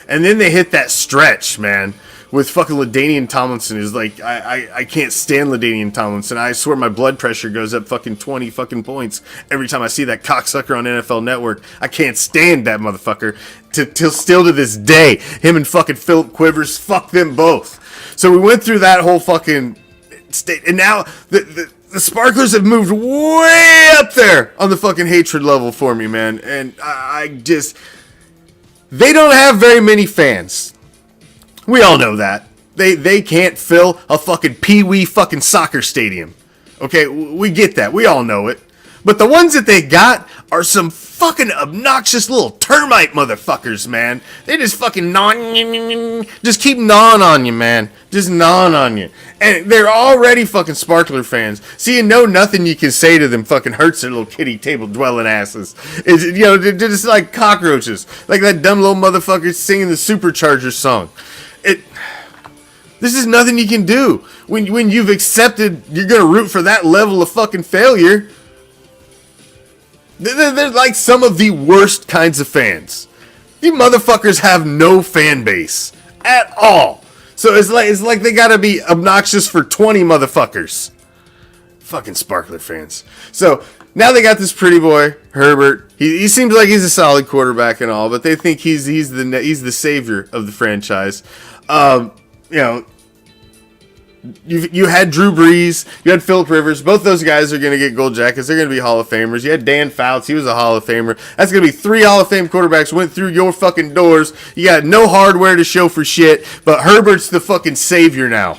And then they hit that stretch, man, with fucking LaDainian Tomlinson. Is like, I can't stand LaDainian Tomlinson. I swear my blood pressure goes up fucking 20 fucking points every time I see that cocksucker on NFL Network. I can't stand that motherfucker. Still to this day, him and fucking Philip Quivers, fuck them both. So we went through that whole fucking state, and now the Sparklers have moved way up there on the fucking hatred level for me, man. And they don't have very many fans. We all know that. They can't fill a fucking pee-wee fucking soccer stadium. Okay, we get that. We all know it. But the ones that they got are some fucking obnoxious little termite motherfuckers, man. They just fucking just keep gnawing on you, man. Just gnawing on you. And they're already fucking Sparkler fans. So you know nothing you can say to them fucking hurts their little kitty table dwelling asses. They're just like cockroaches. Like that dumb little motherfucker singing the Superchargers song. This is nothing you can do. When you've accepted you're going to root for that level of fucking failure. They're like some of the worst kinds of fans. You motherfuckers have no fan base at all. So it's like they gotta be obnoxious for 20 motherfuckers. Fucking Sparkler fans. So now they got this pretty boy, Herbert. He seems like he's a solid quarterback and all, but they think he's the savior of the franchise. You had Drew Brees, you had Phillip Rivers. Both those guys are going to get gold jackets. They're going to be Hall of Famers. You had Dan Fouts. He was a Hall of Famer. That's going to be 3 Hall of Fame quarterbacks went through your fucking doors. You got no hardware to show for shit, but Herbert's the fucking savior now.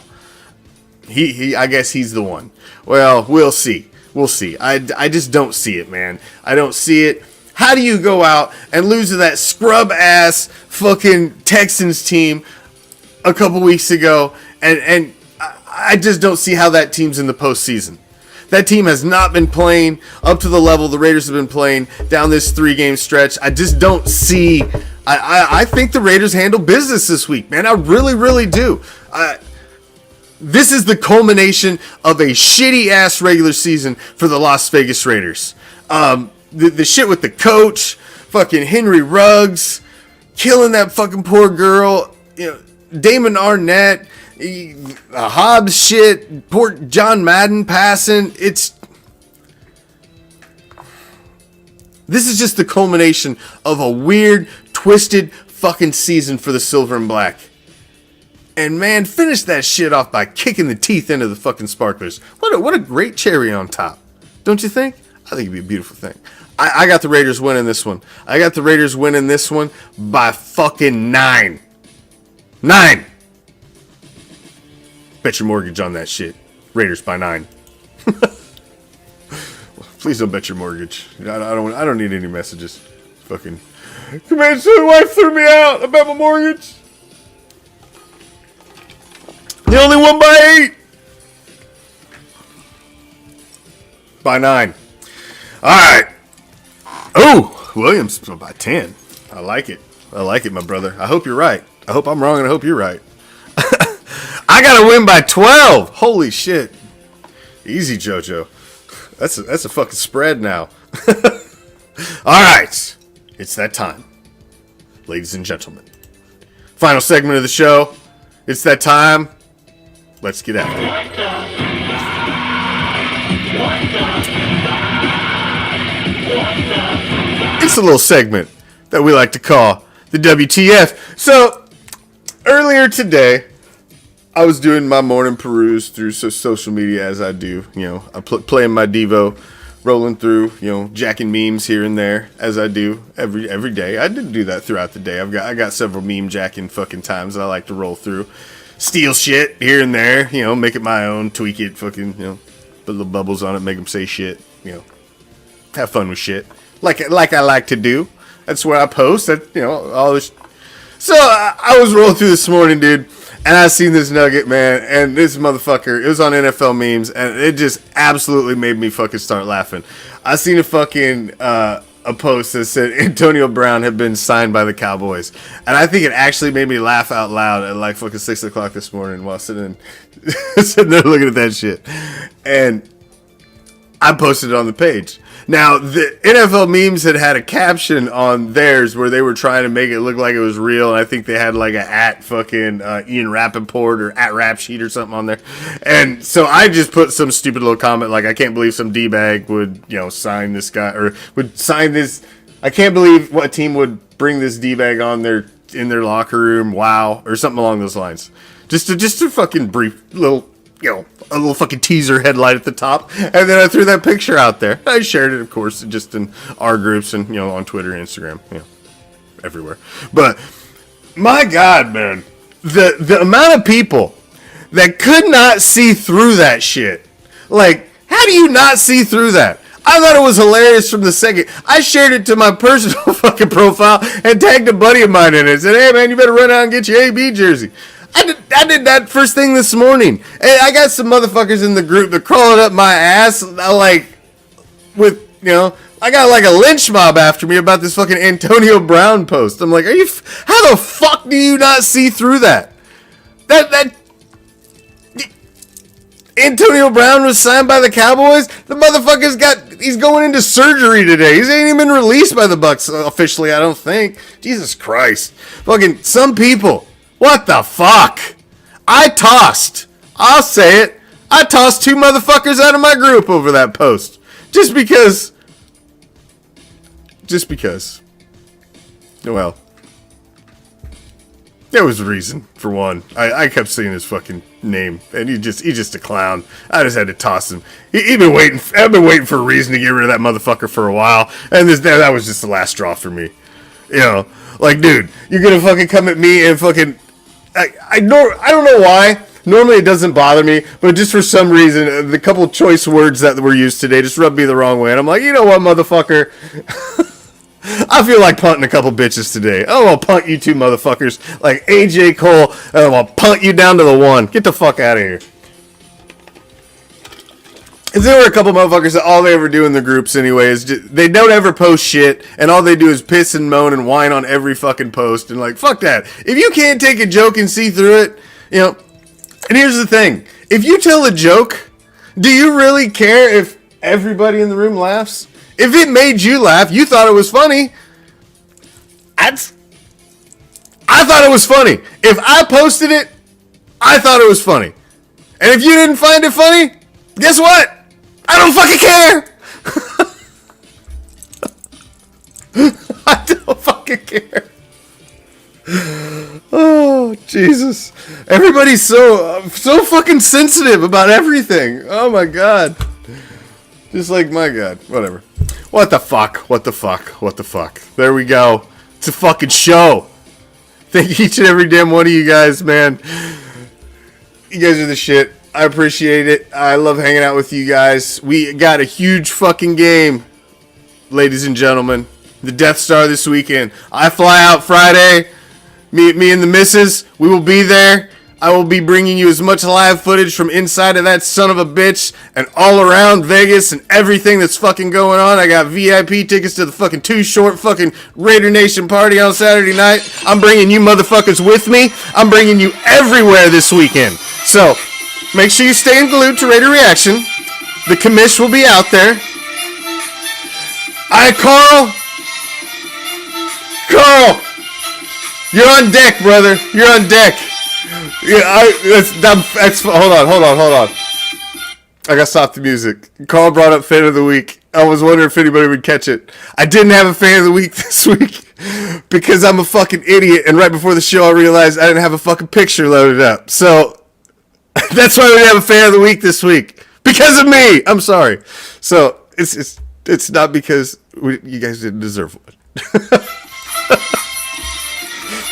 I guess he's the one. Well, we'll see. We'll see. I just don't see it, man. I don't see it. How do you go out and lose to that scrub-ass fucking Texans team a couple weeks ago? And I just don't see how that team's in the postseason. That team has not been playing up to the level the Raiders have been playing down this 3-game stretch. I just don't see. I think the Raiders handle business this week, man. I really, really do. This is the culmination of a shitty-ass regular season for the Las Vegas Raiders. The shit with the coach, fucking Henry Ruggs, killing that fucking poor girl, Damon Arnett, Hobbs shit, poor John Madden passing. This is just the culmination of a weird, twisted fucking season for the Silver and Black. And man, finish that shit off by kicking the teeth into the fucking Sparklers. What a great cherry on top. Don't you think? I think it'd be a beautiful thing. I got the Raiders winning this one. I got the Raiders winning this one by fucking 9. 9! Bet your mortgage on that shit. Raiders by 9. Please don't bet your mortgage. I don't need any messages. Fucking Commish, my wife threw me out. I bet my mortgage. The only one by 8. By 9. Alright. Oh, Williams by 10. I like it. I like it, my brother. I hope you're right. I hope I'm wrong and I hope you're right. I gotta win by 12. Holy shit. Easy, JoJo. That's a fucking spread now. Alright. It's that time. Ladies and gentlemen. Final segment of the show. It's that time. Let's get after it. It's a little segment that we like to call the WTF. So, earlier today, I was doing my morning peruse through social media as I do. I playing my Devo, rolling through, jacking memes here and there as I do every day. I didn't do that throughout the day. I got several meme jacking fucking times that I like to roll through. Steal shit here and there, make it my own, tweak it, fucking, put little bubbles on it, make them say shit, have fun with shit, like I like to do. That's where I post. That all this. So I was rolling through this morning, dude, and I seen this nugget, man, and this motherfucker. It was on NFL memes, and it just absolutely made me fucking start laughing. I seen a fucking a post that said Antonio Brown had been signed by the Cowboys, and I think it actually made me laugh out loud at like fucking 6 o'clock this morning while sitting there looking at that shit, and I posted it on the page. Now the NFL memes had a caption on theirs where they were trying to make it look like it was real, and I think they had like a at fucking Ian Rappaport or at Rap Sheet or something on there, and so I just put some stupid little comment like, I can't believe some D-bag would sign this guy or would sign this. I can't believe what team would bring this D-bag on in their locker room. Wow, or something along those lines. Just a fucking brief little. A little fucking teaser headlight at the top, and then I threw that picture out there. I shared it, of course, just in our groups and on Twitter, Instagram, everywhere. But my God, man, the amount of people that could not see through that shit. Like, how do you not see through that? I thought it was hilarious from the second. I shared it to my personal fucking profile and tagged a buddy of mine in it. Said, hey man, you better run out and get your AB jersey. I did that first thing this morning. And I got some motherfuckers in the group that crawling up my ass, I got like a lynch mob after me about this fucking Antonio Brown post. I'm like, how the fuck do you not see through that? That Antonio Brown was signed by the Cowboys. The he's going into surgery today. He ain't even been released by the Bucks officially, I don't think. Jesus Christ. Fucking some people. What the fuck? I'll say it. I tossed 2 motherfuckers out of my group over that post. Just because. Well. There was a reason, for one. I kept seeing his fucking name, and he's just a clown. I just had to toss him. I've been waiting for a reason to get rid of that motherfucker for a while, and that was just the last straw for me. Like, dude, you're gonna fucking come at me and fucking... I don't know why, Normally it doesn't bother me, but just for some reason, the couple choice words that were used today just rubbed me the wrong way. And I'm like, you know what, motherfucker? I feel like punting a couple bitches today. Oh, I'll punt you two motherfuckers. Like AJ Cole, I'll punt you down to the 1. Get the fuck out of here. Because there were a couple motherfuckers that all they ever do in the groups anyway is they don't ever post shit, and all they do is piss and moan and whine on every fucking post, and like, fuck that. If you can't take a joke and see through it, you know, and here's the thing. If you tell a joke, do you really care if everybody in the room laughs? If it made you laugh, you thought it was funny, I thought it was funny. If I posted it, I thought it was funny. And if you didn't find it funny, guess what? I don't fucking care. I don't fucking care. Oh, Jesus. Everybody's so fucking sensitive about everything. Oh, my God. Just like, my God. Whatever. What the fuck? What the fuck? What the fuck? There we go. It's a fucking show. Thank each and every damn one of you guys, man. You guys are the shit. I appreciate it. I love hanging out with you guys. We got a huge fucking game, ladies and gentlemen. The Death Star this weekend. I fly out Friday. Me and the missus, we will be there. I will be bringing you as much live footage from inside of that son of a bitch and all around Vegas and everything that's fucking going on. I got VIP tickets to the fucking Too Short fucking Raider Nation party on Saturday night. I'm bringing you motherfuckers with me. I'm bringing you everywhere this weekend. So, make sure you stay glued to Raider Reaction. The commish will be out there. Carl, you're on deck, brother. You're on deck. Yeah, hold on. I gotta stop the music. Carl brought up fan of the week. I was wondering if anybody would catch it. I didn't have a fan of the week this week because I'm a fucking idiot. And right before the show, I realized I didn't have a fucking picture loaded up. So that's why we didn't have a fan of the week this week, because of me. I'm sorry. So it's not because you guys didn't deserve one.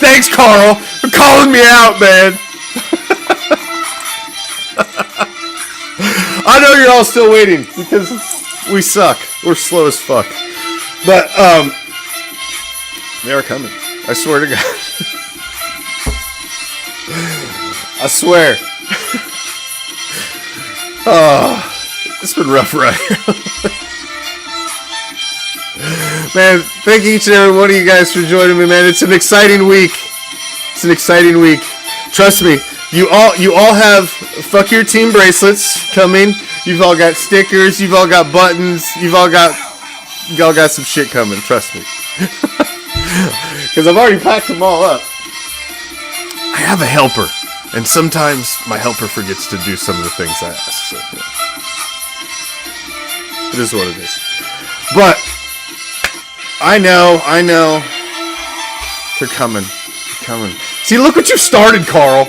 Thanks, Carl, for calling me out, man. I know you're all still waiting because we suck. We're slow as fuck. But they are coming. I swear to God. I swear. Oh, it's been rough right here. Man, thank each and every one of you guys for joining me, man. It's an exciting week. It's an exciting week. Trust me, you all have fuck your team bracelets coming. You've all got stickers. You've all got buttons. You all got some shit coming. Trust me, because I've already packed them all up. I have a helper, and sometimes my helper forgets to do some of the things I ask. So yeah. It is what it is. But I know. They're coming. See, look what you started, Carl.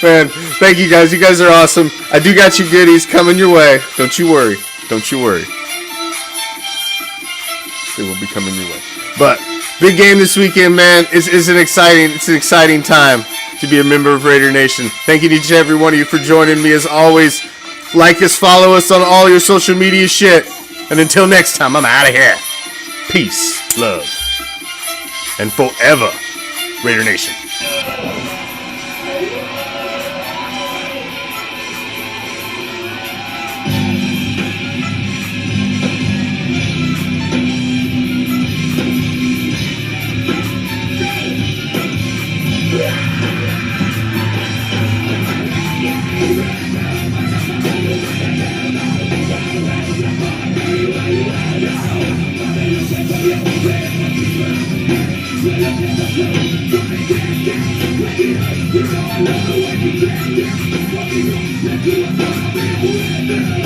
Man, thank you guys. You guys are awesome. I do got you goodies coming your way. Don't you worry. They will be coming your way. But big game this weekend, man. It's an exciting time to be a member of Raider Nation. Thank you to each and every one of you for joining me as always. Like us, follow us on all your social media shit. And until next time, I'm out of here. Peace, love, and forever, Raider Nation. We're